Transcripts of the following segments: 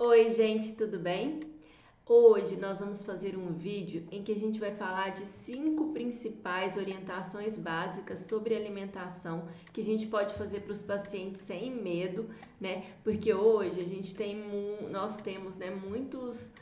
Oi, gente, tudo bem? Hoje nós vamos fazer um vídeo em que a gente vai falar de 5 principais orientações básicas sobre alimentação que a gente pode fazer para os pacientes sem medo, né? Porque hoje a gente nós temos, né, muitas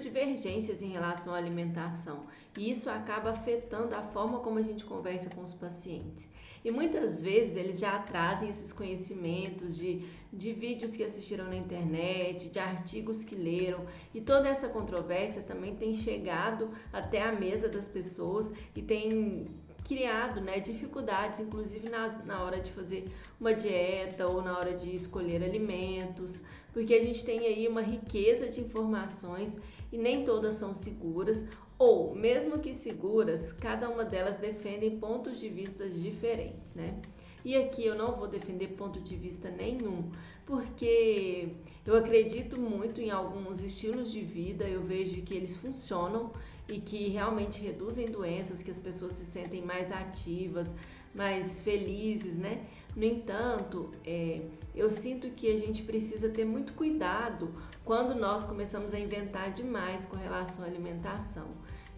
divergências em relação à alimentação e isso acaba afetando a forma como a gente conversa com os pacientes. E muitas vezes eles já trazem esses conhecimentos de vídeos que assistiram na internet, de artigos que leram, e toda essa controvérsia também tem chegado até a mesa das pessoas e tem criado, né, dificuldades, inclusive na hora de fazer uma dieta ou na hora de escolher alimentos, porque a gente tem aí uma riqueza de informações e nem todas são seguras, ou mesmo que seguras, cada uma delas defendem pontos de vista diferentes, né? E aqui eu não vou defender ponto de vista nenhum, porque eu acredito muito em alguns estilos de vida, eu vejo que eles funcionam e que realmente reduzem doenças, que as pessoas se sentem mais ativas, mais felizes, né? No entanto, eu sinto que a gente precisa ter muito cuidado quando nós começamos a inventar demais com relação à alimentação.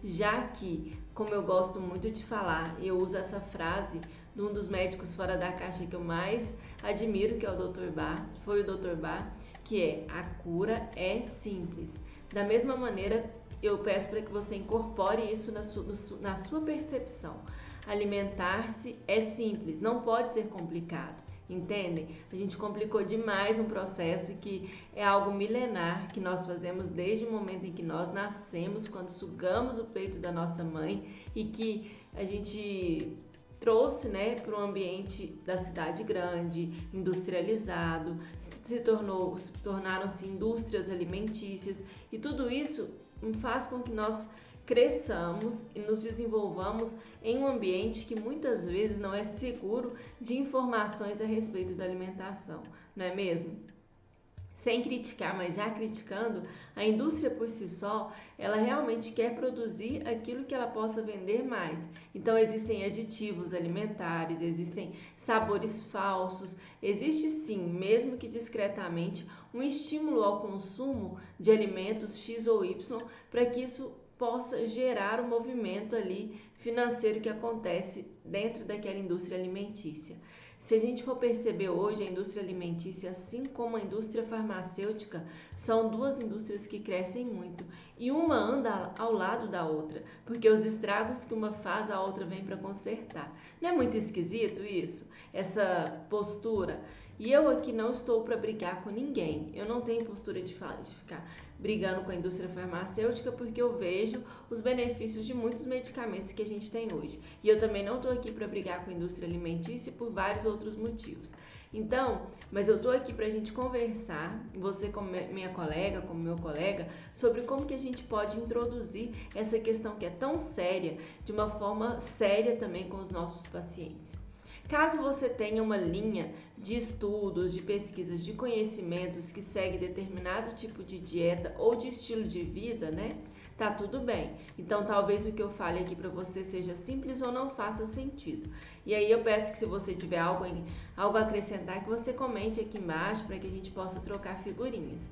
Já que, como eu gosto muito de falar, eu uso essa frase de um dos médicos fora da caixa que eu mais admiro, que é o Dr. Bach, foi o Dr. Bach, que é: a cura é simples. Da mesma maneira, eu peço para que você incorpore isso na sua percepção. Alimentar-se é simples, não pode ser complicado. Entendem? A gente complicou demais um processo que é algo milenar, que nós fazemos desde o momento em que nós nascemos, quando sugamos o peito da nossa mãe, e que a gente trouxe, né, para o ambiente da cidade grande, industrializado, tornaram-se indústrias alimentícias, e tudo isso faz com que nós cresçamos e nos desenvolvamos em um ambiente que muitas vezes não é seguro de informações a respeito da alimentação, não é mesmo? Sem criticar, mas já criticando, a indústria por si só, ela realmente quer produzir aquilo que ela possa vender mais. Então existem aditivos alimentares, existem sabores falsos, existe sim, mesmo que discretamente, um estímulo ao consumo de alimentos X ou Y para que isso possa gerar o movimento ali financeiro que acontece dentro daquela indústria alimentícia. Se a gente for perceber hoje, a indústria alimentícia, assim como a indústria farmacêutica, são duas indústrias que crescem muito e uma anda ao lado da outra, porque os estragos que uma faz, a outra vem para consertar. Não é muito esquisito isso? Essa postura? E eu aqui não estou para brigar com ninguém. Eu não tenho postura de ficar brigando com a indústria farmacêutica, porque eu vejo os benefícios de muitos medicamentos que a gente tem hoje. E eu também não estou aqui para brigar com a indústria alimentícia por vários outros motivos. Então, mas eu estou aqui para a gente conversar, você como minha colega, como meu colega, sobre como que a gente pode introduzir essa questão que é tão séria, de uma forma séria também com os nossos pacientes. Caso você tenha uma linha de estudos, de pesquisas, de conhecimentos que segue determinado tipo de dieta ou de estilo de vida, né? Tá tudo bem. Então, talvez o que eu fale aqui para você seja simples ou não faça sentido. E aí eu peço que, se você tiver algo a acrescentar, que você comente aqui embaixo para que a gente possa trocar figurinhas.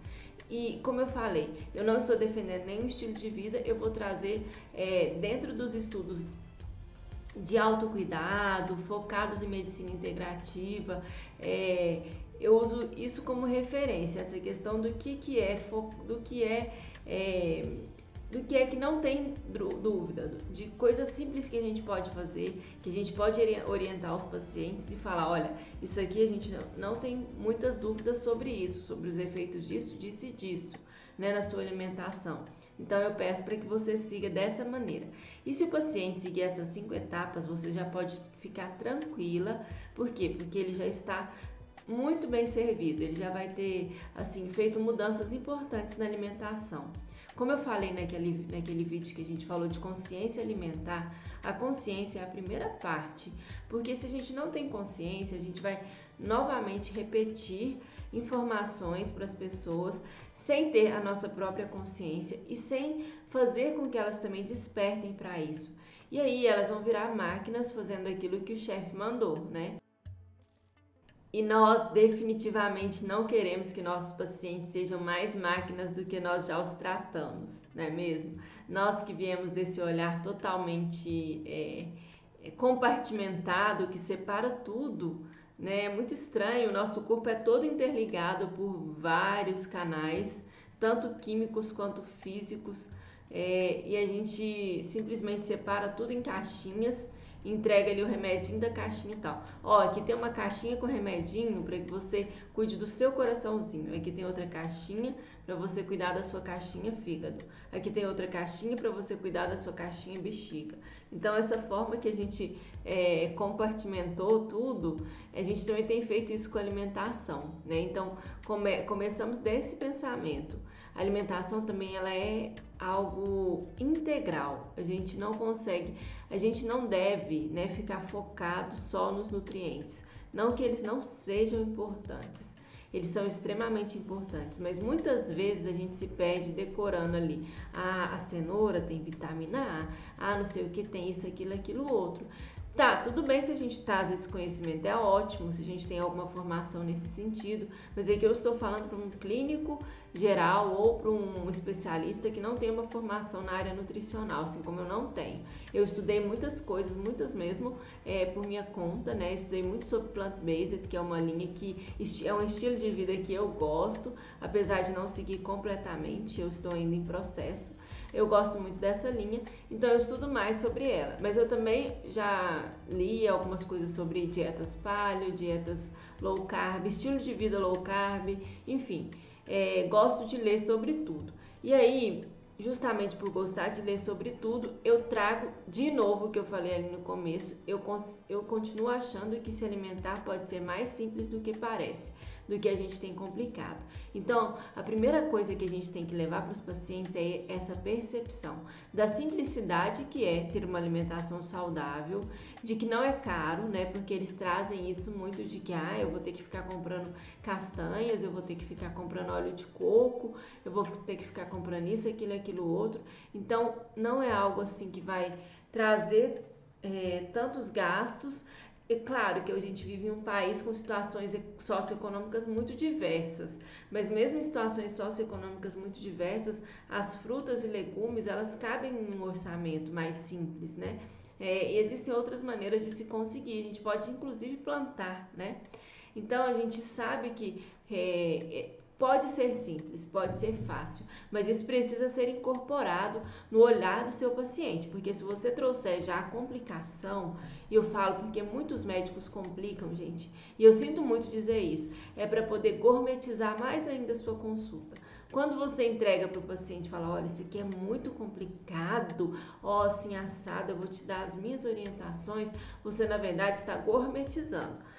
E como eu falei, eu não estou defendendo nenhum estilo de vida, eu vou trazer dentro dos estudos de autocuidado, focados em medicina integrativa, eu uso isso como referência, essa questão do que é que não tem dúvida, de coisas simples que a gente pode fazer, que a gente pode orientar os pacientes e falar: olha, isso aqui a gente não tem muitas dúvidas sobre isso, sobre os efeitos disso, disso e disso, né, na sua alimentação. Então eu peço para que você siga dessa maneira. E se o paciente seguir essas 5 etapas, você já pode ficar tranquila. Por quê? Porque ele já está muito bem servido, ele já vai ter, assim, feito mudanças importantes na alimentação. Como eu falei naquele vídeo que a gente falou de consciência alimentar, a consciência é a primeira parte, porque se a gente não tem consciência, a gente vai novamente repetir informações para as pessoas sem ter a nossa própria consciência e sem fazer com que elas também despertem para isso. E aí elas vão virar máquinas fazendo aquilo que o chefe mandou, né? E nós definitivamente não queremos que nossos pacientes sejam mais máquinas do que nós já os tratamos, não é mesmo? Nós que viemos desse olhar totalmente compartimentado, que separa tudo, né? É muito estranho, o nosso corpo é todo interligado por vários canais, tanto químicos quanto físicos, e a gente simplesmente separa tudo em caixinhas, entrega ali o remedinho da caixinha e tal. Ó, aqui tem uma caixinha com remedinho para que você cuide do seu coraçãozinho. Aqui tem outra caixinha para você cuidar da sua caixinha fígado. Aqui tem outra caixinha para você cuidar da sua caixinha bexiga. Então, essa forma que a gente compartimentou tudo, a gente também tem feito isso com a alimentação, né? Então, começamos desse pensamento. A alimentação também ela é algo integral. A gente não deve, né, ficar focado só nos nutrientes. Não que eles não sejam importantes. Eles são extremamente importantes, mas muitas vezes a gente se perde decorando ali. Ah, a cenoura tem vitamina A, não sei o que tem isso, aquilo, outro. Tá, tudo bem se a gente traz esse conhecimento, é ótimo, se a gente tem alguma formação nesse sentido, mas aqui eu estou falando para um clínico geral ou para um especialista que não tem uma formação na área nutricional, assim como eu não tenho. Eu estudei muitas coisas, muitas mesmo, por minha conta, né? Estudei muito sobre plant-based, que é uma linha que é um estilo de vida que eu gosto, apesar de não seguir completamente, eu estou ainda em processo. Eu gosto muito dessa linha, então eu estudo mais sobre ela. Mas eu também já li algumas coisas sobre dietas paleo, dietas low carb, estilo de vida low carb, enfim. Gosto de ler sobre tudo. E aí, justamente por gostar de ler sobre tudo, eu trago de novo o que eu falei ali no começo. Eu continuo achando que se alimentar pode ser mais simples do que parece, do que a gente tem complicado. Então, a primeira coisa que a gente tem que levar para os pacientes é essa percepção da simplicidade que é ter uma alimentação saudável, de que não é caro, né? Porque eles trazem isso muito de que, eu vou ter que ficar comprando castanhas, eu vou ter que ficar comprando óleo de coco, eu vou ter que ficar comprando isso, aquilo, outro. Então, não é algo assim que vai trazer tantos gastos. É claro que a gente vive em um país com situações socioeconômicas muito diversas, mas mesmo em situações socioeconômicas muito diversas, as frutas e legumes, elas cabem em um orçamento mais simples, né? E existem outras maneiras de se conseguir, a gente pode inclusive plantar, né? Então, a gente sabe que pode ser simples, pode ser fácil, mas isso precisa ser incorporado no olhar do seu paciente, porque se você trouxer já a complicação, e eu falo porque muitos médicos complicam, gente, e eu sinto muito dizer isso, é para poder gourmetizar mais ainda a sua consulta. Quando você entrega para o paciente e fala, olha, isso aqui é muito complicado, assim assado, eu vou te dar as minhas orientações, você na verdade está gourmetizando.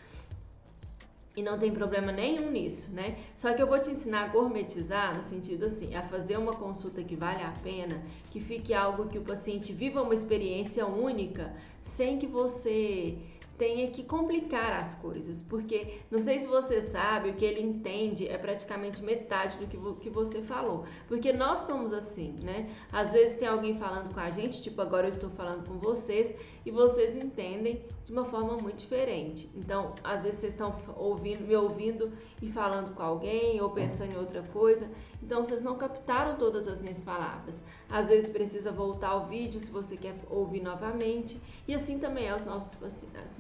E não tem problema nenhum nisso, né? Só que eu vou te ensinar a gourmetizar no sentido assim, a fazer uma consulta que vale a pena, que fique algo que o paciente viva uma experiência única, sem que você tenha que complicar as coisas, porque não sei se você sabe, o que ele entende é praticamente metade do que você falou, porque nós somos assim, né? Às vezes tem alguém falando com a gente, tipo agora eu estou falando com vocês, e vocês entendem de uma forma muito diferente. Então, às vezes vocês estão me ouvindo e falando com alguém, ou pensando em outra coisa, então vocês não captaram todas as minhas palavras. Às vezes precisa voltar ao vídeo se você quer ouvir novamente, e assim também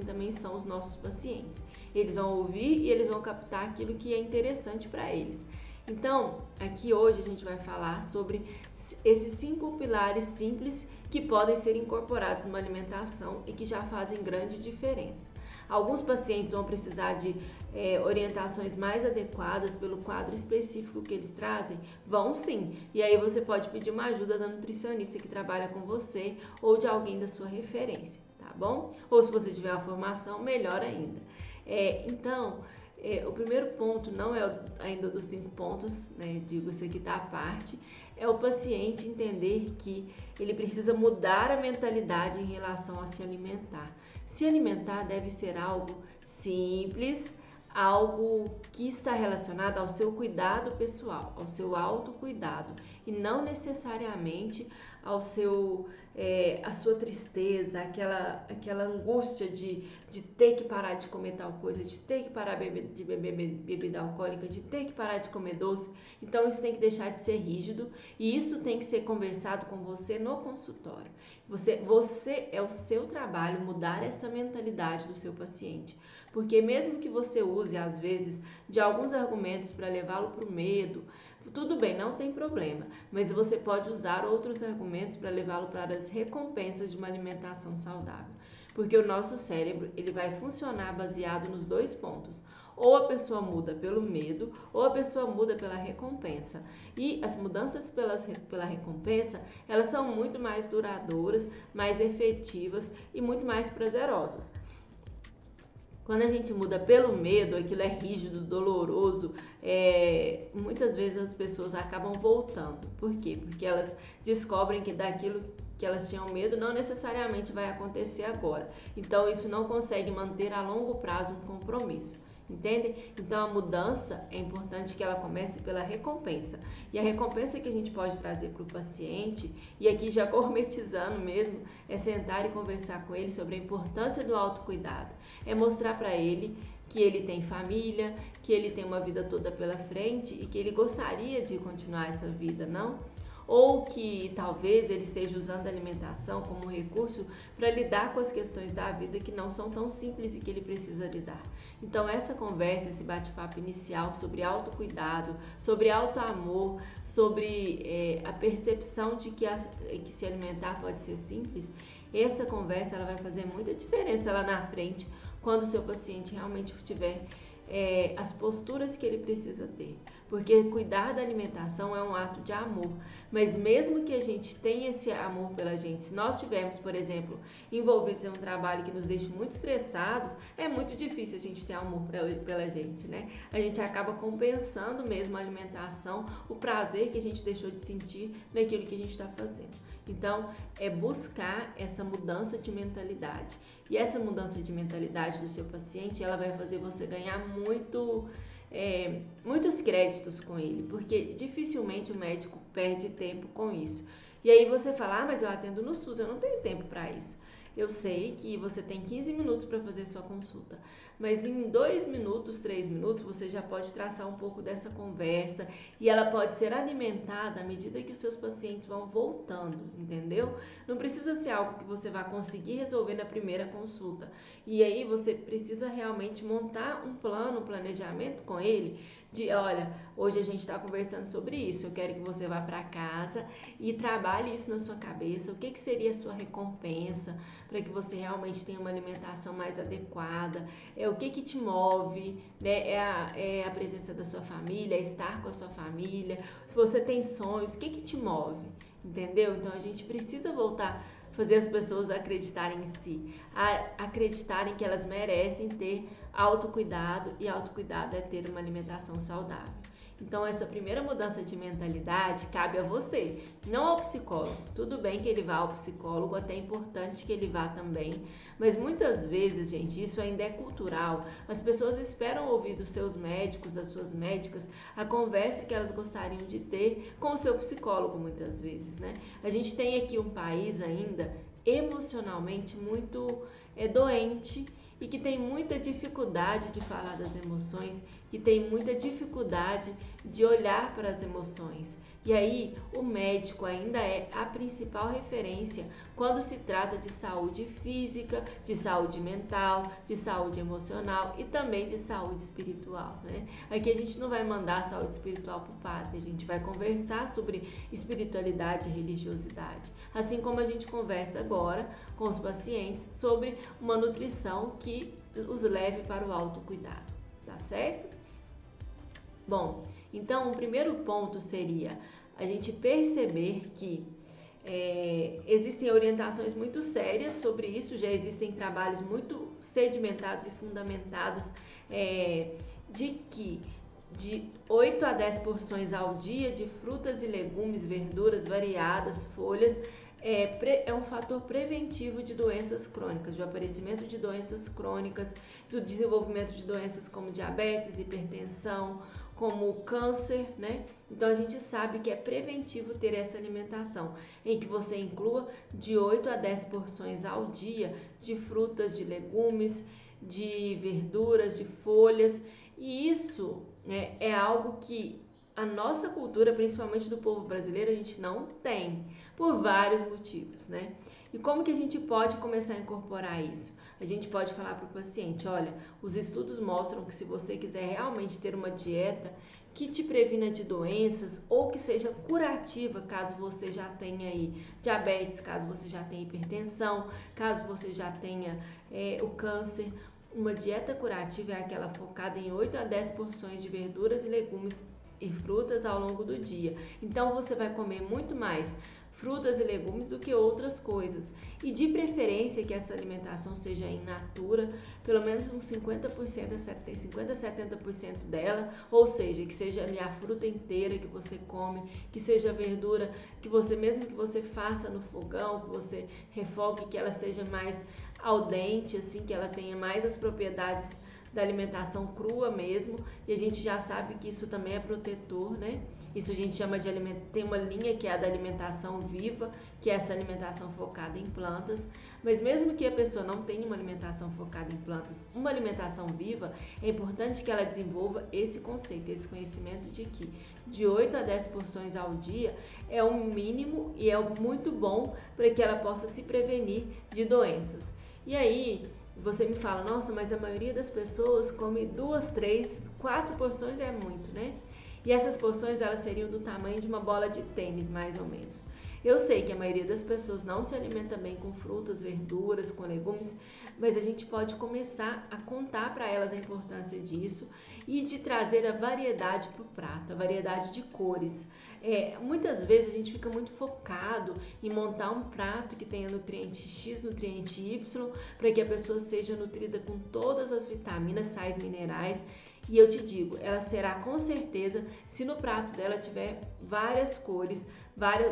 também são os nossos pacientes. Eles vão ouvir e eles vão captar aquilo que é interessante para eles. Então, aqui hoje a gente vai falar sobre esses 5 pilares simples que podem ser incorporados numa alimentação e que já fazem grande diferença. Alguns pacientes vão precisar de orientações mais adequadas pelo quadro específico que eles trazem? Vão sim, e aí você pode pedir uma ajuda da nutricionista que trabalha com você ou de alguém da sua referência, tá bom? Ou se você tiver uma formação, melhor ainda. Então, o primeiro ponto não é ainda dos 5 pontos, né? Digo, isso aqui tá à parte, é o paciente entender que ele precisa mudar a mentalidade em relação a se alimentar. Se alimentar deve ser algo simples, algo que está relacionado ao seu cuidado pessoal, ao seu autocuidado, e não necessariamente a sua tristeza, aquela angústia de ter que parar de comer tal coisa, de ter que parar de beber bebida alcoólica, de ter que parar de comer doce. Então isso tem que deixar de ser rígido e isso tem que ser conversado com você no consultório. Você é o seu trabalho mudar essa mentalidade do seu paciente. Porque mesmo que você use, às vezes, de alguns argumentos para levá-lo para o medo, tudo bem, não tem problema, mas você pode usar outros argumentos para levá-lo para as recompensas de uma alimentação saudável. Porque o nosso cérebro ele vai funcionar baseado nos dois pontos. Ou a pessoa muda pelo medo, ou a pessoa muda pela recompensa. E as mudanças pela recompensa, elas são muito mais duradouras, mais efetivas e muito mais prazerosas. Quando a gente muda pelo medo, aquilo é rígido, doloroso, muitas vezes as pessoas acabam voltando. Por quê? Porque elas descobrem que daquilo que elas tinham medo não necessariamente vai acontecer agora. Então isso não consegue manter a longo prazo um compromisso. Entende? Então a mudança é importante que ela comece pela recompensa. E a recompensa que a gente pode trazer para o paciente, e aqui já gourmetizando mesmo, é sentar e conversar com ele sobre a importância do autocuidado. É mostrar para ele que ele tem família, que ele tem uma vida toda pela frente e que ele gostaria de continuar essa vida, não? Ou que talvez ele esteja usando a alimentação como recurso para lidar com as questões da vida que não são tão simples e que ele precisa lidar. Então essa conversa, esse bate-papo inicial sobre autocuidado, sobre autoamor, sobre a percepção de que se alimentar pode ser simples, essa conversa ela vai fazer muita diferença lá na frente quando o seu paciente realmente tiver as posturas que ele precisa ter. Porque cuidar da alimentação é um ato de amor, mas mesmo que a gente tenha esse amor pela gente, se nós estivermos, por exemplo, envolvidos em um trabalho que nos deixa muito estressados, é muito difícil a gente ter amor pela gente, né? A gente acaba compensando mesmo a alimentação, o prazer que a gente deixou de sentir naquilo que a gente está fazendo. Então, é buscar essa mudança de mentalidade. E essa mudança de mentalidade do seu paciente, ela vai fazer você ganhar muitos créditos com ele, porque dificilmente o médico perde tempo com isso. E aí você fala, mas eu atendo no SUS, eu não tenho tempo para isso. Eu sei que você tem 15 minutos para fazer sua consulta, mas em 2 minutos, 3 minutos, você já pode traçar um pouco dessa conversa e ela pode ser alimentada à medida que os seus pacientes vão voltando, entendeu? Não precisa ser algo que você vai conseguir resolver na primeira consulta. E aí você precisa realmente montar um plano, um planejamento com ele de, olha, hoje a gente está conversando sobre isso, eu quero que você vá para casa e trabalhe isso na sua cabeça, o que seria a sua recompensa para que você realmente tenha uma alimentação mais adequada, o que te move, né? É a presença da sua família, é estar com a sua família, se você tem sonhos, o que te move, entendeu? Então a gente precisa voltar fazer as pessoas acreditarem em si, acreditarem que elas merecem ter autocuidado, e autocuidado é ter uma alimentação saudável. Então essa primeira mudança de mentalidade cabe a você, não ao psicólogo. Tudo bem que ele vá ao psicólogo, até é importante que ele vá também, mas muitas vezes, gente, isso ainda é cultural. As pessoas esperam ouvir dos seus médicos, das suas médicas, a conversa que elas gostariam de ter com o seu psicólogo muitas vezes, né? A gente tem aqui um país ainda emocionalmente muito doente, e que tem muita dificuldade de falar das emoções, que tem muita dificuldade de olhar para as emoções. E aí, o médico ainda é a principal referência quando se trata de saúde física, de saúde mental, de saúde emocional e também de saúde espiritual, né? Aqui a gente não vai mandar a saúde espiritual para o padre, a gente vai conversar sobre espiritualidade e religiosidade. Assim como a gente conversa agora com os pacientes sobre uma nutrição que os leve para o autocuidado, tá certo? Bom, então o primeiro ponto seria a gente perceber que existem orientações muito sérias sobre isso, já existem trabalhos muito sedimentados e fundamentados de que de 8 a 10 porções ao dia de frutas e legumes, verduras variadas, folhas, é um fator preventivo de doenças crônicas, do aparecimento de doenças crônicas, do desenvolvimento de doenças como diabetes, hipertensão, como o câncer, né? Então a gente sabe que é preventivo ter essa alimentação, em que você inclua de 8 a 10 porções ao dia de frutas, de legumes, de verduras, de folhas, e isso, né, é algo que a nossa cultura, principalmente do povo brasileiro, a gente não tem, por vários motivos, né? E como que a gente pode começar a incorporar isso? A gente pode falar para o paciente, olha, os estudos mostram que se você quiser realmente ter uma dieta que te previna de doenças ou que seja curativa, caso você já tenha aí diabetes, caso você já tenha hipertensão, caso você já tenha o câncer, uma dieta curativa é aquela focada em 8 a 10 porções de verduras e legumes e frutas ao longo do dia. Então você vai comer muito mais frutas e legumes do que outras coisas. E de preferência que essa alimentação seja in natura, pelo menos uns 50% a 70% dela, ou seja, que seja ali a fruta inteira que você come, que seja a verdura que você, mesmo que você faça no fogão, que você refogue, que ela seja mais al dente, assim, que ela tenha mais as propriedades da alimentação crua mesmo, e a gente já sabe que isso também é protetor, né? Isso a gente chama de tem uma linha que é a da alimentação viva, que é essa alimentação focada em plantas, mas mesmo que a pessoa não tenha uma alimentação focada em plantas, uma alimentação viva, é importante que ela desenvolva esse conceito, esse conhecimento de que de 8 a 10 porções ao dia é o mínimo e é muito bom para que ela possa se prevenir de doenças. E aí, você me fala, nossa, mas a maioria das pessoas come 2, 3, 4 porções é muito, né? E essas porções, elas seriam do tamanho de uma bola de tênis, mais ou menos. Eu sei que a maioria das pessoas não se alimenta bem com frutas, verduras, com legumes, mas a gente pode começar a contar para elas a importância disso e de trazer a variedade para o prato, a variedade de cores. Muitas vezes a gente fica muito focado em montar um prato que tenha nutriente X, nutriente Y, para que a pessoa seja nutrida com todas as vitaminas, sais, minerais. E eu te digo, ela será com certeza se no prato dela tiver várias cores,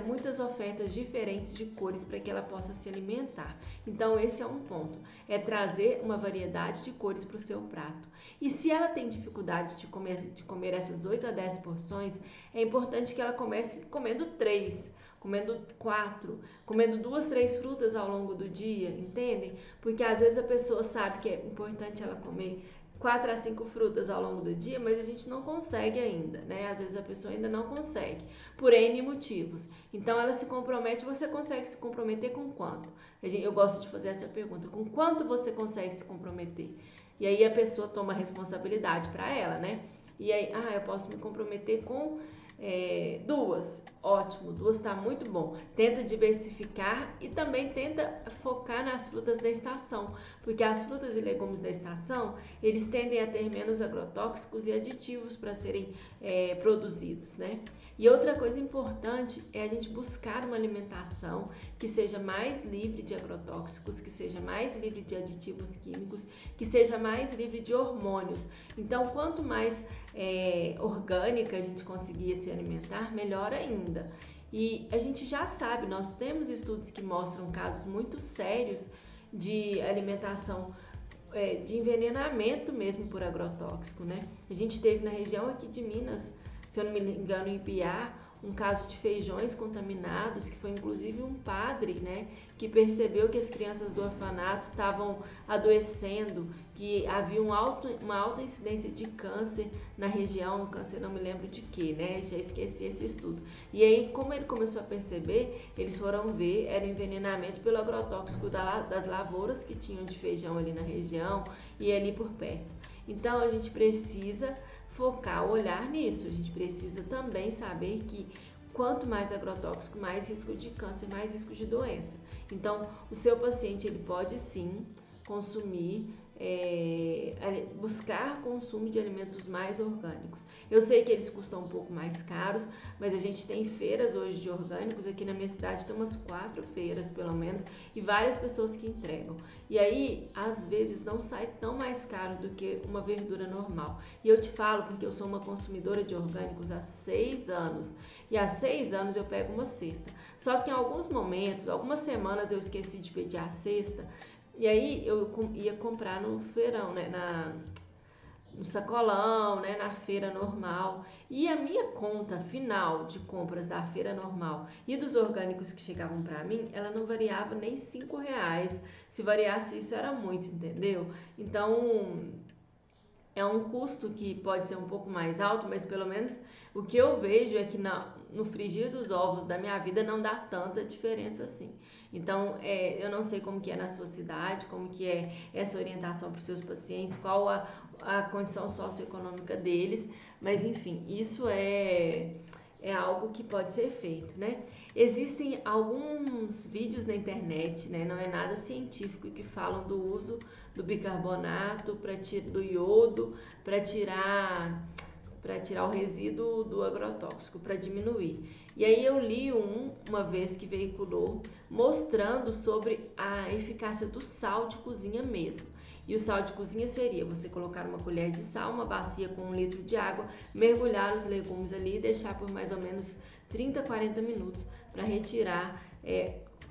muitas ofertas diferentes de cores para que ela possa se alimentar. Então esse é um ponto, é trazer uma variedade de cores para o seu prato. E se ela tem dificuldade de comer essas 8 a 10 porções, é importante que ela comece comendo 3, comendo 4, comendo 2, 3 frutas ao longo do dia, entendem? Porque às vezes a pessoa sabe que é importante ela comer 4 a 5 frutas ao longo do dia, mas a gente não consegue ainda, né? Às vezes a pessoa ainda não consegue, por N motivos. Então ela se compromete, você consegue se comprometer com quanto? Eu gosto de fazer essa pergunta, com quanto você consegue se comprometer? E aí a pessoa toma a responsabilidade para ela, né? E aí, eu posso me comprometer com 2, ótimo, 2 está muito bom. Tenta diversificar e também tenta focar nas frutas da estação, porque as frutas e legumes da estação, eles tendem a ter menos agrotóxicos e aditivos para serem produzidos, né? E outra coisa importante é a gente buscar uma alimentação que seja mais livre de agrotóxicos, que seja mais livre de aditivos químicos, que seja mais livre de hormônios. Então, quanto mais orgânica a gente conseguir se alimentar, melhor ainda. E a gente já sabe, nós temos estudos que mostram casos muito sérios de alimentação, de envenenamento mesmo por agrotóxico, né? A gente teve na região aqui de Minas, se eu não me engano, em Piá, um caso de feijões contaminados, que foi inclusive um padre, né, que percebeu que as crianças do orfanato estavam adoecendo, que havia uma alta incidência de câncer na região, câncer não me lembro de que, né, já esqueci esse estudo. E aí, como ele começou a perceber, eles foram ver, era o envenenamento pelo agrotóxico das lavouras que tinham de feijão ali na região e ali por perto. Então, a gente precisa focar, olhar nisso. A gente precisa também saber que quanto mais agrotóxico, mais risco de câncer, mais risco de doença. Então, o seu paciente, ele pode sim consumir, buscar consumo de alimentos mais orgânicos. Eu sei que eles custam um pouco mais caros, mas a gente tem feiras hoje de orgânicos, aqui na minha cidade tem umas 4 feiras pelo menos, e várias pessoas que entregam. E aí, às vezes, não sai tão mais caro do que uma verdura normal. E eu te falo porque eu sou uma consumidora de orgânicos há 6 anos, e há 6 anos eu pego uma cesta. Só que em alguns momentos, algumas semanas eu esqueci de pedir a cesta, e aí eu ia comprar no feirão, né, no sacolão, né, na feira normal. E a minha conta final de compras da feira normal e dos orgânicos que chegavam para mim, ela não variava nem R$ 5. Se variasse isso era muito, entendeu? Então é um custo que pode ser um pouco mais alto, mas pelo menos o que eu vejo é que no frigir dos ovos da minha vida não dá tanta diferença assim. Então, eu não sei como que é na sua cidade, como que é essa orientação para os seus pacientes, qual a condição socioeconômica deles, mas enfim, isso é algo que pode ser feito, né? Existem alguns vídeos na internet, né? Não é nada científico, que falam do uso do bicarbonato, do iodo, para tirar o resíduo do agrotóxico, para diminuir. E aí eu li uma vez que veiculou, mostrando sobre a eficácia do sal de cozinha mesmo. E o sal de cozinha seria você colocar uma colher de sal, uma bacia com 1 litro de água, mergulhar os legumes ali e deixar por mais ou menos 30, 40 minutos para retirar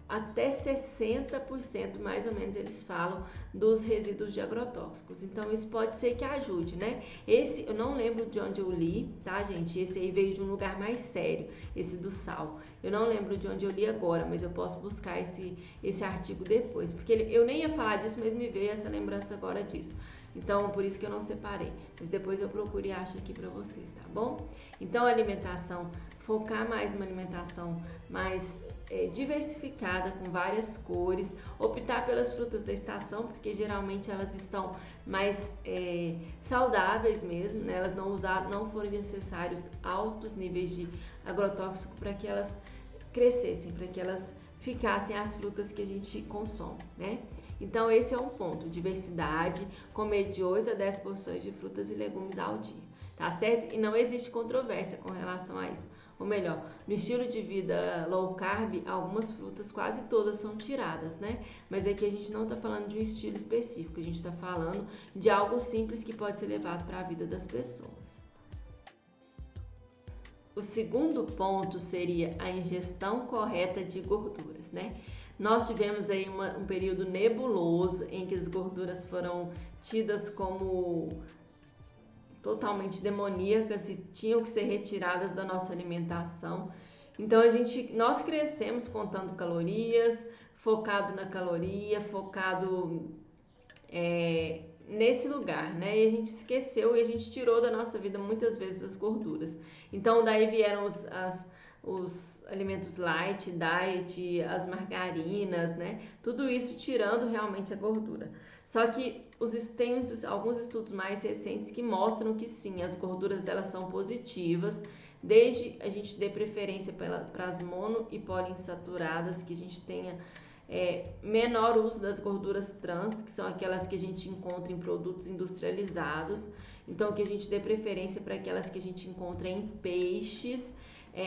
até 60%, mais ou menos, eles falam, dos resíduos de agrotóxicos. Então, isso pode ser que ajude, né? Esse, eu não lembro de onde eu li, tá, gente? Esse aí veio de um lugar mais sério, esse do sal. Eu não lembro de onde eu li agora, mas eu posso buscar esse artigo depois, porque eu nem ia falar disso, mas me veio essa lembrança agora disso. Então, por isso que eu não separei. Mas depois eu procuro e acho aqui para vocês, tá bom? Então, a alimentação, focar mais uma alimentação mais diversificada, com várias cores, optar pelas frutas da estação, porque geralmente elas estão mais saudáveis mesmo, né? Elas não foram necessários altos níveis de agrotóxico para que elas crescessem, para que elas ficassem as frutas que a gente consome, né? Então esse é um ponto, diversidade, comer de 8 a 10 porções de frutas e legumes ao dia, tá certo? E não existe controvérsia com relação a isso. Ou melhor, no estilo de vida low carb, algumas frutas, quase todas são tiradas, né? Mas aqui a gente não está falando de um estilo específico, a gente está falando de algo simples que pode ser levado para a vida das pessoas. O segundo ponto seria a ingestão correta de gorduras, né? Nós tivemos aí um período nebuloso em que as gorduras foram tidas como totalmente demoníacas e tinham que ser retiradas da nossa alimentação. Então nós crescemos contando calorias, focado na caloria, focado nesse lugar, né? E a gente esqueceu e a gente tirou da nossa vida muitas vezes as gorduras. Então daí vieram os alimentos light, diet, as margarinas, né? Tudo isso tirando realmente a gordura. Só que tem alguns estudos mais recentes que mostram que sim, as gorduras elas são positivas, desde a gente dê preferência para as mono e poliinsaturadas, que a gente tenha menor uso das gorduras trans, que são aquelas que a gente encontra em produtos industrializados. Então, que a gente dê preferência para aquelas que a gente encontra em peixes,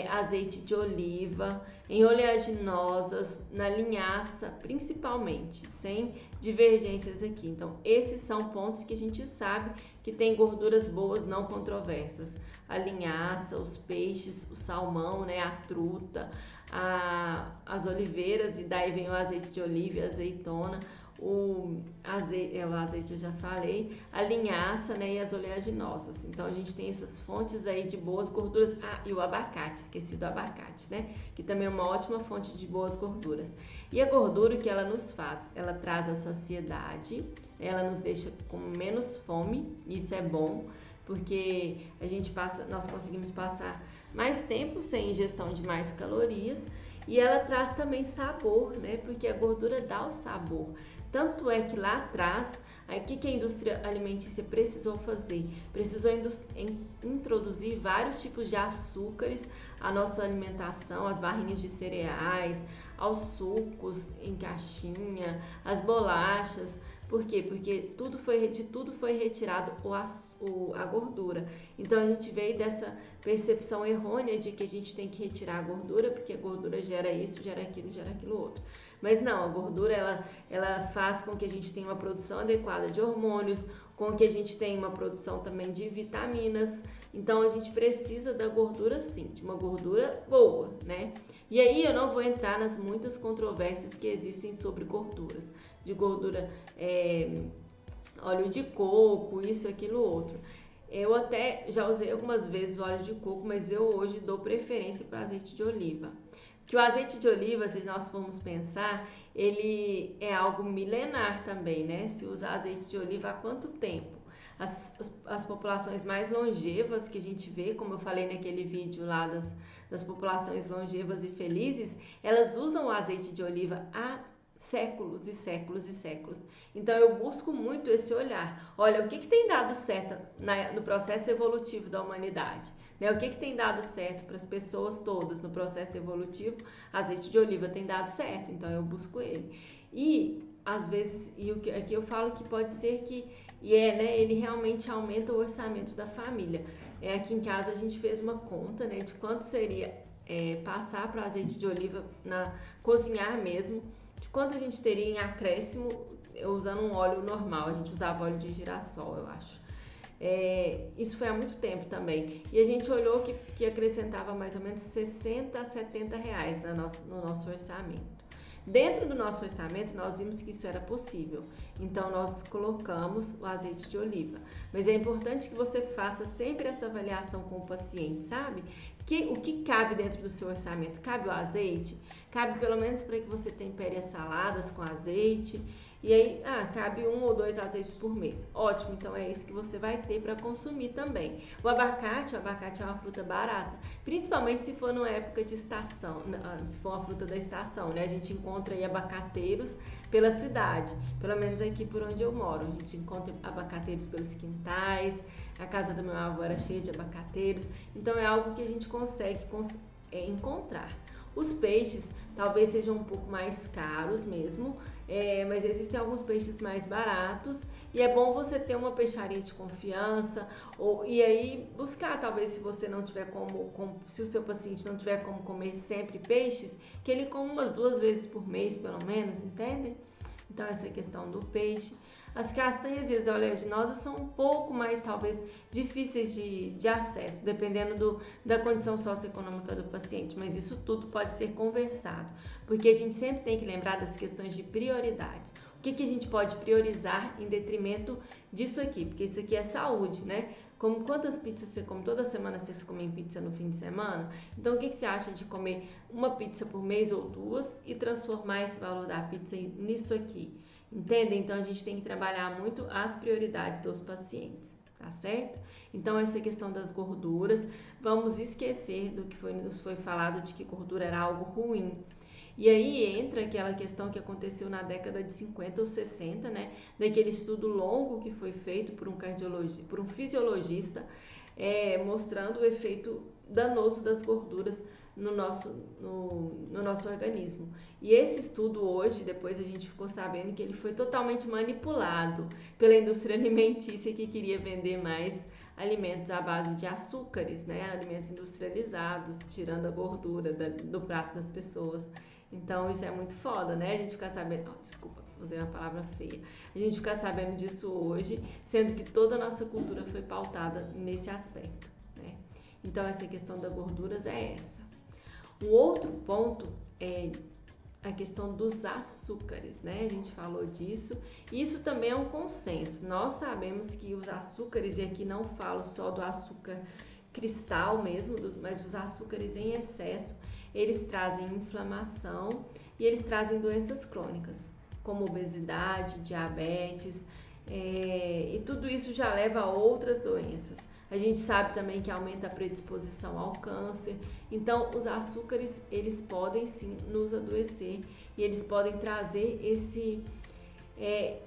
azeite de oliva, em oleaginosas, na linhaça, principalmente, sem divergências aqui. Então, esses são pontos que a gente sabe que tem gorduras boas, não controversas. A linhaça, os peixes, o salmão, né, a truta, as oliveiras, e daí vem o azeite de oliva e a azeitona, o azeite eu já falei, a linhaça, né, e as oleaginosas. Então a gente tem essas fontes aí de boas gorduras. E o abacate, esqueci do abacate, né, que também é uma ótima fonte de boas gorduras. E a gordura, o que ela nos faz? Ela traz a saciedade, ela nos deixa com menos fome, isso é bom, porque nós conseguimos passar mais tempo sem ingestão de mais calorias. E ela traz também sabor, né? Porque a gordura dá o sabor. Tanto é que lá atrás, o que a indústria alimentícia precisou fazer? Precisou introduzir vários tipos de açúcares à nossa alimentação, as barrinhas de cereais, aos sucos em caixinha, as bolachas. Por quê? Porque de tudo foi retirado a gordura. Então a gente veio dessa percepção errônea de que a gente tem que retirar a gordura, porque a gordura gera isso, gera aquilo outro. Mas não, a gordura ela faz com que a gente tenha uma produção adequada de hormônios, com que a gente tenha uma produção também de vitaminas. Então a gente precisa da gordura sim, de uma gordura boa, né? E aí eu não vou entrar nas muitas controvérsias que existem sobre gorduras, de gordura óleo de coco, isso, aquilo, outro. Eu até já usei algumas vezes o óleo de coco, mas eu hoje dou preferência para o azeite de oliva. Que o azeite de oliva, se nós formos pensar, ele é algo milenar também, né? Se usar azeite de oliva há quanto tempo? As populações mais longevas que a gente vê, como eu falei naquele vídeo lá das populações longevas e felizes, elas usam o azeite de oliva há séculos e séculos e séculos. Então eu busco muito esse olhar. Olha, o que tem dado certo no processo evolutivo da humanidade? Né? O que tem dado certo para as pessoas todas no processo evolutivo? Azeite de oliva tem dado certo, então eu busco ele. E às vezes, aqui eu falo que pode ser que, né, ele realmente aumenta o orçamento da família. Aqui em casa a gente fez uma conta, né, de quanto seria passar para o azeite de oliva cozinhar mesmo, de quanto a gente teria em acréscimo usando um óleo normal. A gente usava óleo de girassol, eu acho. Isso foi há muito tempo também. E a gente olhou que acrescentava mais ou menos 60 a 70 reais no nosso orçamento. Dentro do nosso orçamento, nós vimos que isso era possível. Então, nós colocamos o azeite de oliva. Mas é importante que você faça sempre essa avaliação com o paciente, sabe? O que cabe dentro do seu orçamento? Cabe o azeite? Cabe pelo menos para que você tempere as saladas com azeite. E aí, cabe 1 ou 2 azeites por mês. Ótimo, então é isso que você vai ter para consumir também. O abacate é uma fruta barata, principalmente se for numa época de estação, se for uma fruta da estação, né? A gente encontra aí abacateiros pela cidade, pelo menos aqui por onde eu moro. A gente encontra abacateiros pelos quintais, a casa do meu avô era cheia de abacateiros, então é algo que a gente consegue encontrar. Os peixes talvez sejam um pouco mais caros mesmo, mas existem alguns peixes mais baratos e é bom você ter uma peixaria de confiança e aí buscar, talvez se você não tiver se o seu paciente não tiver como comer sempre peixes, que ele coma umas 2 vezes por mês pelo menos, entende? Então essa é a questão do peixe. As castanhas e as oleaginosas são um pouco mais, talvez, difíceis de acesso, dependendo da condição socioeconômica do paciente, mas isso tudo pode ser conversado, porque a gente sempre tem que lembrar das questões de prioridades. O que a gente pode priorizar em detrimento disso aqui? Porque isso aqui é saúde, né? Quantas pizzas você come? Toda semana vocês comem pizza no fim de semana? Então, o que você acha de comer uma pizza por mês ou 2 e transformar esse valor da pizza nisso aqui? Entende? Então, a gente tem que trabalhar muito as prioridades dos pacientes, tá certo? Então, essa questão das gorduras, vamos esquecer do que nos foi falado de que gordura era algo ruim. E aí entra aquela questão que aconteceu na década de 50 ou 60, né? Daquele estudo longo que foi feito por um fisiologista, mostrando o efeito danoso das gorduras no nosso organismo. E esse estudo hoje, depois a gente ficou sabendo que ele foi totalmente manipulado pela indústria alimentícia que queria vender mais alimentos à base de açúcares, né? Alimentos industrializados, tirando a gordura do prato das pessoas. Então isso é muito foda, né? A gente ficar sabendo... desculpa, usei uma palavra feia. A gente ficar sabendo disso hoje, sendo que toda a nossa cultura foi pautada nesse aspecto, né? Então essa questão das gorduras é essa. Um outro ponto é a questão dos açúcares, né? A gente falou disso. Isso também é um consenso. Nós sabemos que os açúcares, e aqui não falo só do açúcar cristal mesmo, mas os açúcares em excesso, eles trazem inflamação e eles trazem doenças crônicas, como obesidade, diabetes, e tudo isso já leva a outras doenças. A gente sabe também que aumenta a predisposição ao câncer. Então, os açúcares, eles podem sim nos adoecer e eles podem trazer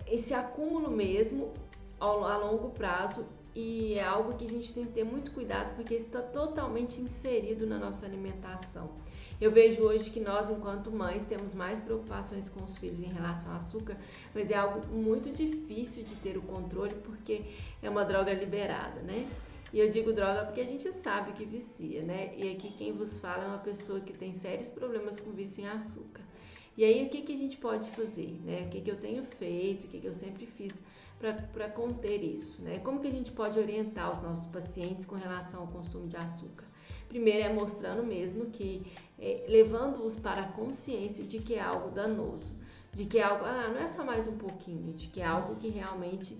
esse acúmulo mesmo a longo prazo, e é algo que a gente tem que ter muito cuidado porque está totalmente inserido na nossa alimentação. Eu vejo hoje que nós, enquanto mães, temos mais preocupações com os filhos em relação ao açúcar, mas é algo muito difícil de ter o controle porque é uma droga liberada, né? E eu digo droga porque a gente sabe que vicia, né? E aqui quem vos fala é uma pessoa que tem sérios problemas com vício em açúcar. E aí o que a gente pode fazer, né? O que eu tenho feito, o que eu sempre fiz para conter isso, né? Como que a gente pode orientar os nossos pacientes com relação ao consumo de açúcar? Primeiro é mostrando mesmo que, levando-os para a consciência de que é algo danoso. de que é algo, não é só mais um pouquinho, de que é algo que realmente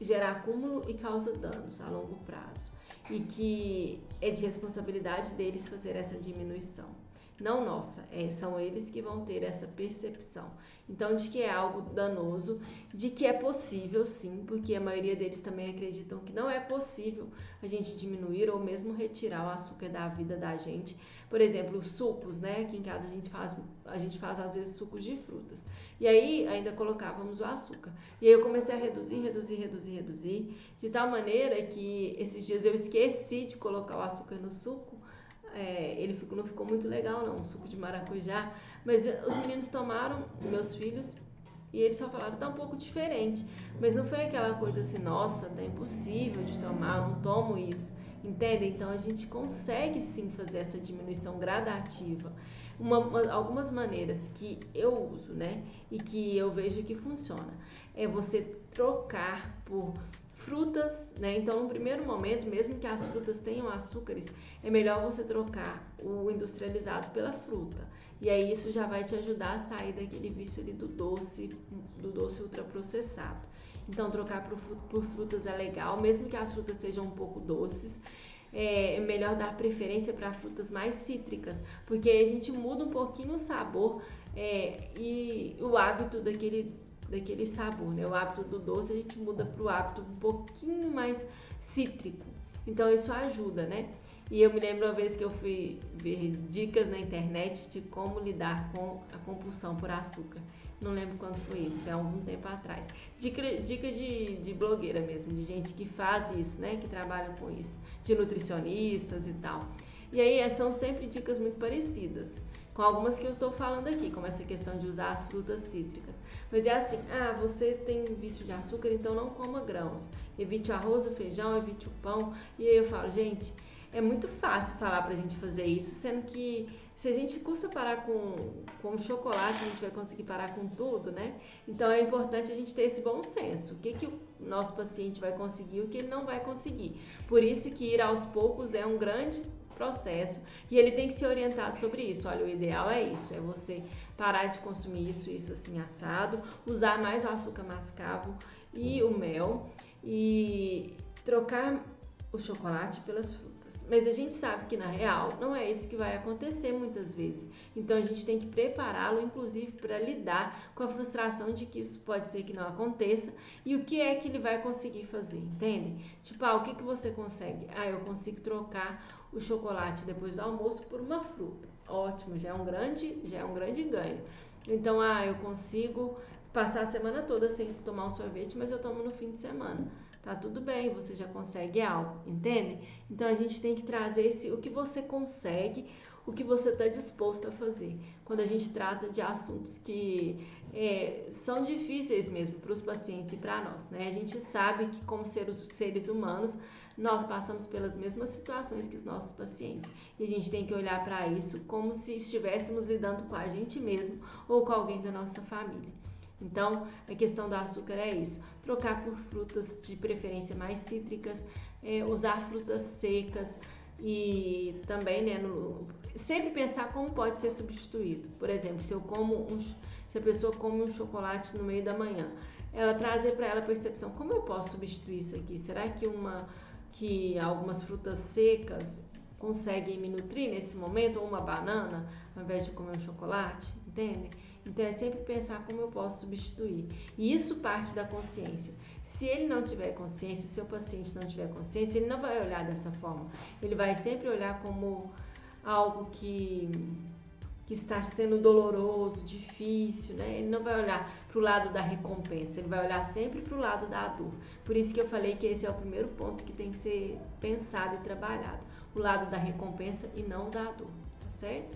gera acúmulo e causa danos a longo prazo. E que é de responsabilidade deles fazer essa diminuição. Não nossa, são eles que vão ter essa percepção. Então, de que é algo danoso, de que é possível sim, porque a maioria deles também acreditam que não é possível a gente diminuir ou mesmo retirar o açúcar da vida da gente. Por exemplo, sucos, né? Aqui em casa a gente faz às vezes sucos de frutas. E aí ainda colocávamos o açúcar. E aí eu comecei a reduzir, de tal maneira que esses dias eu esqueci de colocar o açúcar no suco. Ele não ficou muito legal não, um suco de maracujá, mas os meninos tomaram, meus filhos, e eles só falaram, tá um pouco diferente, mas não foi aquela coisa assim, nossa, tá impossível de tomar, eu não tomo isso, entende? Então a gente consegue sim fazer essa diminuição gradativa. Algumas maneiras que eu uso, né, e que eu vejo que funciona, é você trocar por frutas, né? Então, no primeiro momento, mesmo que as frutas tenham açúcares, é melhor você trocar o industrializado pela fruta. E aí isso já vai te ajudar a sair daquele vício ali do doce ultraprocessado. Então, trocar por frutas é legal, mesmo que as frutas sejam um pouco doces. É melhor dar preferência para frutas mais cítricas, porque aí a gente muda um pouquinho o sabor e o hábito daquele sabor, né? O hábito do doce a gente muda para o hábito um pouquinho mais cítrico. Então isso ajuda, né? E eu me lembro uma vez que eu fui ver dicas na internet de como lidar com a compulsão por açúcar. Não lembro quando foi isso, foi há algum tempo atrás. Dica de blogueira mesmo, de gente que faz isso, né? Que trabalha com isso, de nutricionistas e tal. E aí são sempre dicas muito parecidas, com algumas que eu estou falando aqui, como essa questão de usar as frutas cítricas. Mas é assim, você tem vício de açúcar, então não coma grãos. Evite o arroz, o feijão, evite o pão. E aí eu falo, gente, é muito fácil falar pra gente fazer isso, sendo que se a gente custa parar com chocolate, a gente vai conseguir parar com tudo, né? Então é importante a gente ter esse bom senso. O que o nosso paciente vai conseguir e o que ele não vai conseguir. Por isso que ir aos poucos é um grande processo e ele tem que ser orientado sobre isso. Olha, o ideal é isso, é você parar de consumir isso assim assado, usar mais o açúcar mascavo e o mel e trocar o chocolate pelas frutas. Mas a gente sabe que na real não é isso que vai acontecer muitas vezes. Então a gente tem que prepará-lo, inclusive, para lidar com a frustração de que isso pode ser que não aconteça e o que é que ele vai conseguir fazer, entende? Tipo, o que você consegue? Eu consigo trocar o chocolate depois do almoço por uma fruta. Ótimo, já é um grande ganho. Então, eu consigo passar a semana toda sem tomar um sorvete, mas eu tomo no fim de semana. Tá tudo bem, você já consegue algo, entende? Então a gente tem que trazer o que você consegue, o que você está disposto a fazer. Quando a gente trata de assuntos que são difíceis mesmo para os pacientes e para nós, né? A gente sabe que como seres humanos, nós passamos pelas mesmas situações que os nossos pacientes. E a gente tem que olhar para isso como se estivéssemos lidando com a gente mesmo ou com alguém da nossa família. Então, a questão do açúcar é isso, trocar por frutas de preferência mais cítricas, usar frutas secas e também, né, sempre pensar como pode ser substituído. Por exemplo, se a pessoa come um chocolate no meio da manhã, ela trazer para ela a percepção, como eu posso substituir isso aqui? Será que algumas frutas secas conseguem me nutrir nesse momento, ou uma banana, ao invés de comer um chocolate, entende? Então é sempre pensar como eu posso substituir. E isso parte da consciência. Se ele não tiver consciência, se o paciente não tiver consciência, ele não vai olhar dessa forma. Ele vai sempre olhar como algo que está sendo doloroso, difícil, né? Ele não vai olhar para o lado da recompensa, ele vai olhar sempre para o lado da dor. Por isso que eu falei que esse é o primeiro ponto que tem que ser pensado e trabalhado. O lado da recompensa e não da dor, tá certo?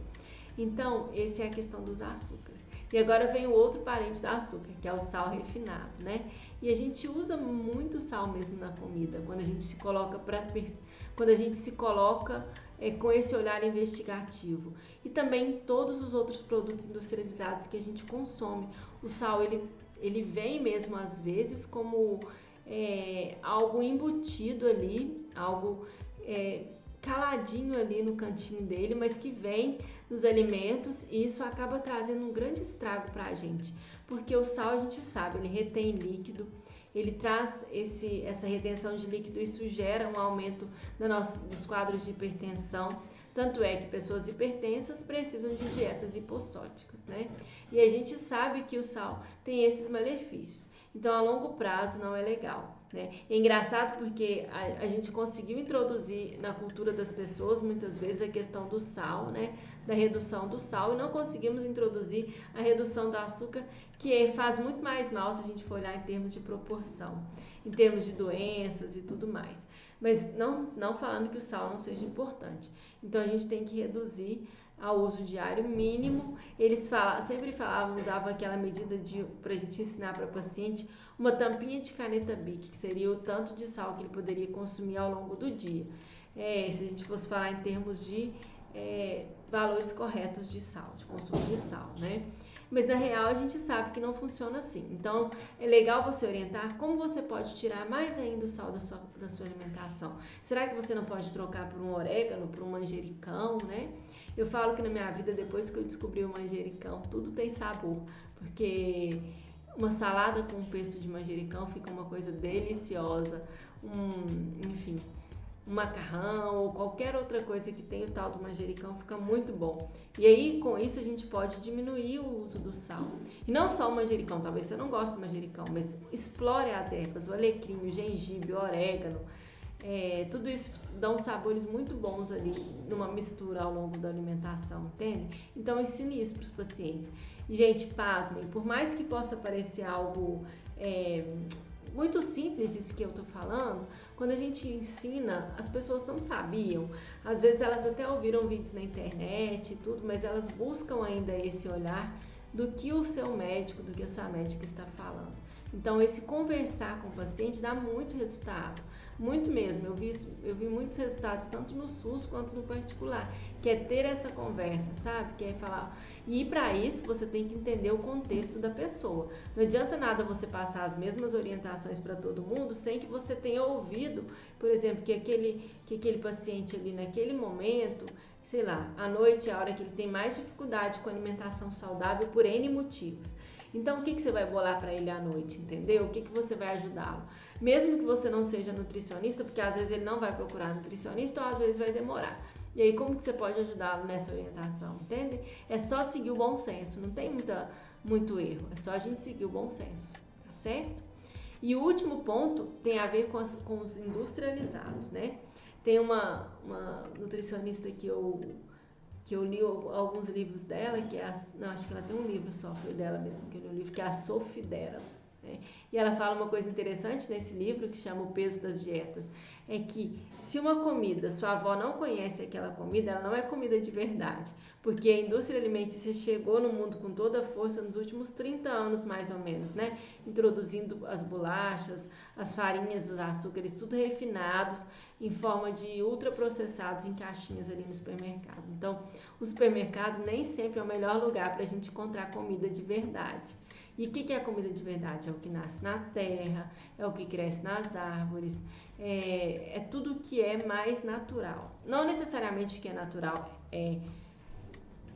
Então, essa é a questão dos açúcares. E agora vem o outro parente do açúcar, que é o sal refinado, né? E a gente usa muito sal mesmo na comida, quando a gente se coloca com esse olhar investigativo. E também todos os outros produtos industrializados que a gente consome. O sal, ele vem mesmo às vezes como algo embutido ali, algo caladinho ali no cantinho dele, mas que vem nos alimentos, e isso acaba trazendo um grande estrago para a gente, porque o sal, a gente sabe, ele retém líquido, ele traz essa retenção de líquido, isso gera um aumento dos quadros de hipertensão. Tanto é que pessoas hipertensas precisam de dietas hipossóticas, né? E a gente sabe que o sal tem esses malefícios. Então, a longo prazo não é legal, né? É engraçado porque a gente conseguiu introduzir na cultura das pessoas, muitas vezes, a questão do sal, né? Da redução do sal, e não conseguimos introduzir a redução do açúcar, que faz muito mais mal se a gente for olhar em termos de proporção, em termos de doenças e tudo mais. Mas não falando que o sal não seja importante. Então, a gente tem que reduzir ao uso diário mínimo. Eles sempre falavam, usavam aquela medida para a gente ensinar para o paciente uma tampinha de caneta Bic, que seria o tanto de sal que ele poderia consumir ao longo do dia. Se a gente fosse falar em termos de valores corretos de sal, de consumo de sal, né? Mas na real a gente sabe que não funciona assim. Então é legal você orientar como você pode tirar mais ainda o sal da sua alimentação. Será que você não pode trocar por um orégano, por um manjericão, né? Eu falo que na minha vida, depois que eu descobri o manjericão, tudo tem sabor, porque uma salada com um pesto de manjericão fica uma coisa deliciosa, enfim, um macarrão ou qualquer outra coisa que tenha o tal do manjericão fica muito bom. E aí, com isso, a gente pode diminuir o uso do sal. E não só o manjericão, talvez você não goste do manjericão, mas explore as ervas, o alecrim, o gengibre, o orégano. Tudo isso dá uns sabores muito bons ali numa mistura ao longo da alimentação, entende? Então ensine isso para os pacientes. E, gente, pasmem, por mais que possa parecer algo muito simples isso que eu tô falando, quando a gente ensina, as pessoas não sabiam. Às vezes elas até ouviram vídeos na internet e tudo, mas elas buscam ainda esse olhar do que o seu médico, do que a sua médica está falando. Então esse conversar com o paciente dá muito resultado. Muito mesmo, eu vi muitos resultados tanto no SUS quanto no particular, que é ter essa conversa, sabe? Que é falar, e para isso você tem que entender o contexto da pessoa. Não adianta nada você passar as mesmas orientações para todo mundo sem que você tenha ouvido, por exemplo, que aquele paciente ali naquele momento, sei lá, à noite é a hora que ele tem mais dificuldade com alimentação saudável por N motivos. Então, o que você vai bolar para ele à noite, entendeu? O que você vai ajudá-lo? Mesmo que você não seja nutricionista, porque às vezes ele não vai procurar nutricionista ou às vezes vai demorar. E aí, como que você pode ajudá-lo nessa orientação, entende? É só seguir o bom senso, não tem muito erro, é só a gente seguir o bom senso, tá certo? E o último ponto tem a ver com os industrializados, né? Tem uma nutricionista que eu li alguns livros dela, acho que ela tem um livro só, foi dela mesmo que eu li o livro, que é a Sophie Dera, né? E ela fala uma coisa interessante nesse livro, que chama O Peso das Dietas, é que se uma comida, sua avó não conhece aquela comida, ela não é comida de verdade, porque a indústria alimentícia chegou no mundo com toda a força nos últimos 30 anos, mais ou menos, né? Introduzindo as bolachas, as farinhas, os açúcares, tudo refinados, em forma de ultraprocessados em caixinhas ali no supermercado. Então, o supermercado nem sempre é o melhor lugar para a gente encontrar comida de verdade. E o que é a comida de verdade? É o que nasce na terra, é o que cresce nas árvores, é tudo que é mais natural. Não necessariamente o que é natural é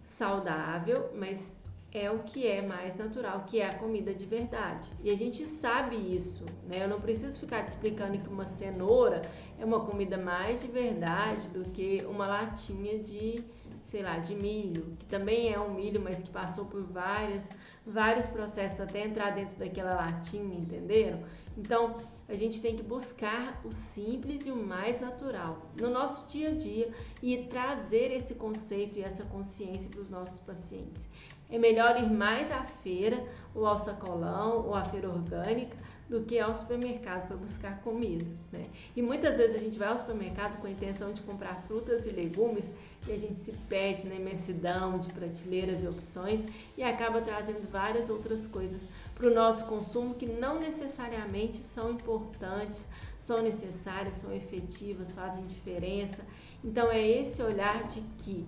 saudável, mas é o que é mais natural, que é a comida de verdade. E a gente sabe isso, né? Eu não preciso ficar te explicando que uma cenoura é uma comida mais de verdade do que uma latinha de, sei lá, de milho, que também é um milho, mas que passou por vários processos até entrar dentro daquela latinha, entenderam? Então, a gente tem que buscar o simples e o mais natural no nosso dia a dia e trazer esse conceito e essa consciência para os nossos pacientes. É melhor ir mais à feira, ou ao sacolão, ou à feira orgânica, do que ao supermercado para buscar comida, né? E muitas vezes a gente vai ao supermercado com a intenção de comprar frutas e legumes e a gente se perde na imensidão de prateleiras e opções e acaba trazendo várias outras coisas para o nosso consumo que não necessariamente são importantes, são necessárias, são efetivas, fazem diferença. Então é esse olhar de que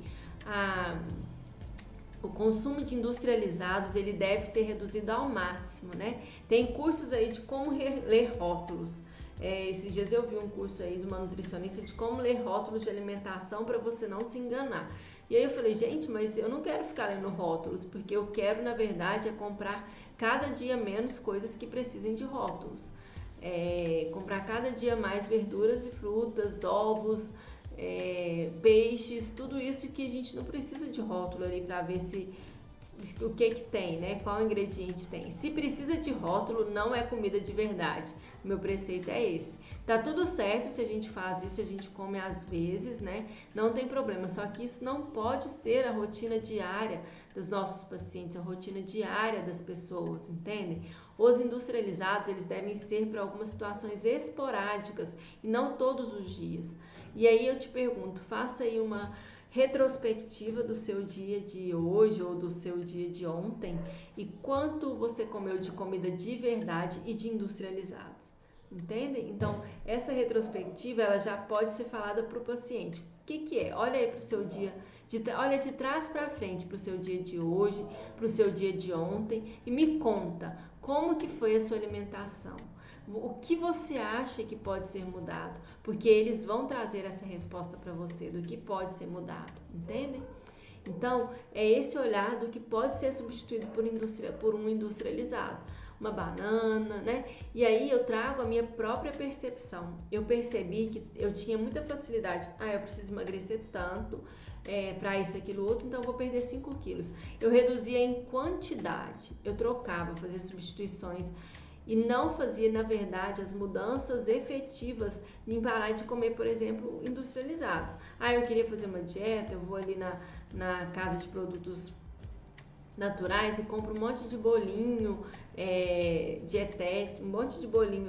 o consumo de industrializados ele deve ser reduzido ao máximo, né? Tem cursos aí de como ler rótulos. Esses dias eu vi um curso aí de uma nutricionista de como ler rótulos de alimentação para você não se enganar. E aí eu falei, gente, mas eu não quero ficar lendo rótulos, porque eu quero, na verdade, comprar cada dia menos coisas que precisem de rótulos. Comprar cada dia mais verduras e frutas, ovos, peixes, tudo isso que a gente não precisa de rótulo ali para ver o que tem, né? Qual ingrediente tem. Se precisa de rótulo, não é comida de verdade. Meu preceito é esse. Tá tudo certo se a gente faz isso, se a gente come às vezes, né? Não tem problema. Só que isso não pode ser a rotina diária dos nossos pacientes, a rotina diária das pessoas, entendem? Os industrializados, eles devem ser para algumas situações esporádicas e não todos os dias. E aí eu te pergunto, faça aí uma retrospectiva do seu dia de hoje ou do seu dia de ontem e quanto você comeu de comida de verdade e de industrializados, entendem? Então, essa retrospectiva ela já pode ser falada para o paciente. O que é? Olha aí para o seu dia, olha de trás para frente para o seu dia de hoje, para o seu dia de ontem e me conta como que foi a sua alimentação. O que você acha que pode ser mudado? Porque eles vão trazer essa resposta para você do que pode ser mudado, entendem? Então, é esse olhar do que pode ser substituído por um industrializado. Uma banana, né? E aí eu trago a minha própria percepção. Eu percebi que eu tinha muita facilidade. Eu preciso emagrecer tanto para isso, aquilo, outro, então eu vou perder 5 quilos. Eu reduzia em quantidade. Eu trocava, fazia substituições e não fazia, na verdade, as mudanças efetivas em parar de comer, por exemplo, industrializados. Eu queria fazer uma dieta, eu vou ali na casa de produtos naturais e compro um monte de bolinho dietético, um monte de bolinho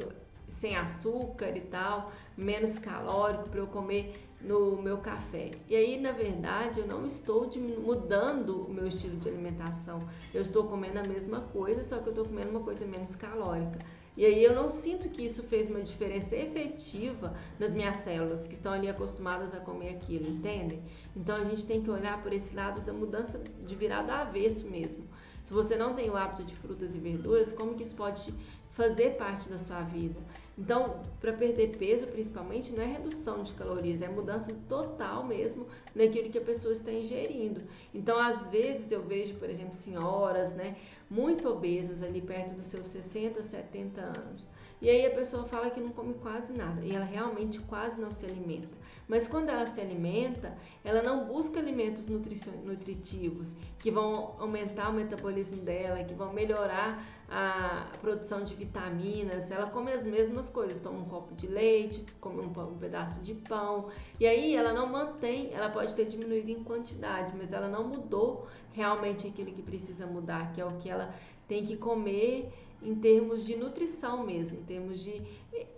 sem açúcar e tal, menos calórico para eu comer no meu café. E aí, na verdade, eu não estou mudando o meu estilo de alimentação. Eu estou comendo a mesma coisa, só que eu estou comendo uma coisa menos calórica. E aí eu não sinto que isso fez uma diferença efetiva nas minhas células, que estão ali acostumadas a comer aquilo, entendem? Então a gente tem que olhar por esse lado da mudança de virar do avesso mesmo. Se você não tem o hábito de frutas e verduras, como que isso pode fazer parte da sua vida? Então, para perder peso, principalmente, não é redução de calorias, é mudança total mesmo naquilo que a pessoa está ingerindo. Então, às vezes, eu vejo, por exemplo, senhoras, né, muito obesas ali perto dos seus 60, 70 anos. E aí a pessoa fala que não come quase nada, e ela realmente quase não se alimenta. Mas quando ela se alimenta, ela não busca alimentos nutritivos, que vão aumentar o metabolismo dela, que vão melhorar a produção de vitaminas. Ela come as mesmas coisas, toma um copo de leite, come um pedaço de pão, e aí ela não mantém, ela pode ter diminuído em quantidade, mas ela não mudou realmente aquilo que precisa mudar, que é o que ela tem que comer em termos de nutrição mesmo, em termos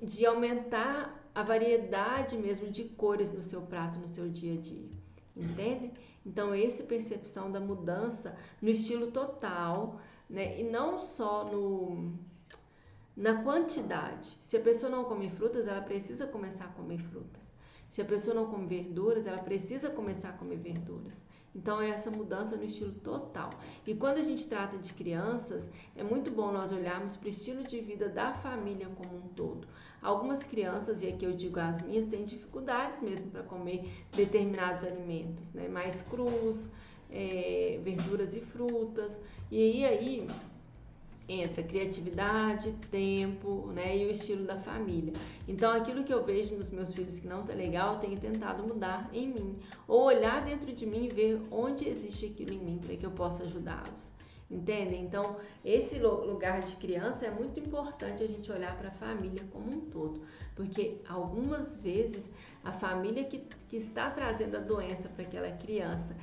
de aumentar a variedade mesmo de cores no seu prato, no seu dia a dia, entende? Então, essa percepção da mudança no estilo total, né? E não só na quantidade. Se a pessoa não come frutas, ela precisa começar a comer frutas. Se a pessoa não come verduras, ela precisa começar a comer verduras. Então, é essa mudança no estilo total. E quando a gente trata de crianças, é muito bom nós olharmos para o estilo de vida da família como um todo. Algumas crianças, e aqui eu digo as minhas, têm dificuldades mesmo para comer determinados alimentos, né? Mais crus, verduras e frutas. E aí entra criatividade, tempo, né, e o estilo da família. Então, aquilo que eu vejo nos meus filhos que não tá legal, eu tenho tentado mudar em mim. Ou olhar dentro de mim e ver onde existe aquilo em mim para que eu possa ajudá-los. Entendem? Então, esse lugar de criança é muito importante a gente olhar para a família como um todo. Porque algumas vezes a família que está trazendo a doença para aquela criança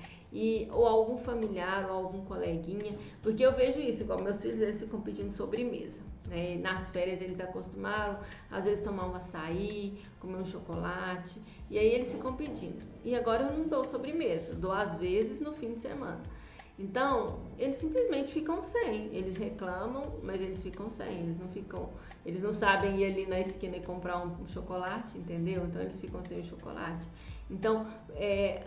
ou algum familiar ou algum coleguinha, porque eu vejo isso, igual meus filhos, eles ficam pedindo sobremesa, né? Nas férias eles acostumaram, às vezes tomar um açaí, comer um chocolate, e aí eles ficam pedindo. E agora eu não dou sobremesa, dou às vezes no fim de semana. Então, eles simplesmente ficam sem, eles reclamam, mas eles ficam sem, eles não sabem ir ali na esquina e comprar um chocolate, entendeu? Então eles ficam sem o chocolate. Então,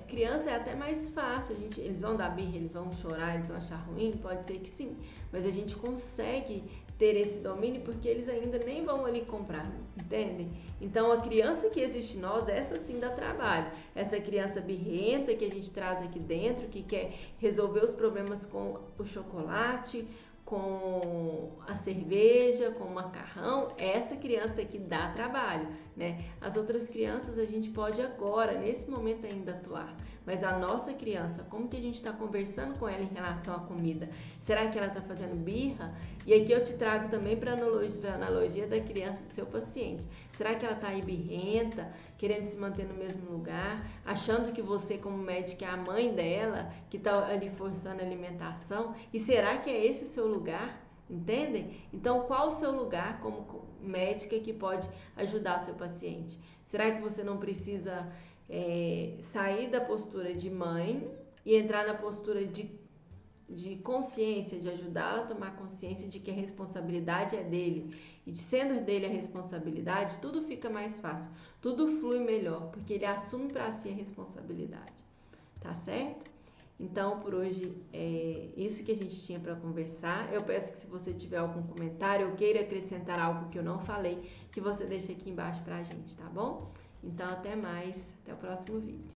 criança é até mais fácil, eles vão dar birra, eles vão chorar, eles vão achar ruim, pode ser que sim, mas a gente consegue ter esse domínio porque eles ainda nem vão ali comprar, entendem? Então, a criança que existe em nós, essa sim dá trabalho. Essa criança birrenta que a gente traz aqui dentro, que quer resolver os problemas com o chocolate, com a cerveja, com o macarrão, essa criança aqui dá trabalho, né? As outras crianças a gente pode agora, nesse momento ainda atuar, mas a nossa criança, como que a gente está conversando com ela em relação à comida? Será que ela está fazendo birra? E aqui eu te trago também para a analogia da criança do seu paciente. Será que ela está aí birrenta, querendo se manter no mesmo lugar, achando que você como médica é a mãe dela, que está ali forçando a alimentação? E será que é esse o seu lugar? Entendem? Então, qual o seu lugar como médica que pode ajudar seu paciente? Será que você não precisa sair da postura de mãe e entrar na postura de consciência, de ajudá-la a tomar consciência de que a responsabilidade é dele, e de sendo dele a responsabilidade, tudo fica mais fácil, tudo flui melhor, porque ele assume para si a responsabilidade, tá certo? Então, por hoje é isso que a gente tinha para conversar. Eu peço que se você tiver algum comentário ou queira acrescentar algo que eu não falei, que você deixe aqui embaixo para a gente, tá bom? Então, até mais, até o próximo vídeo.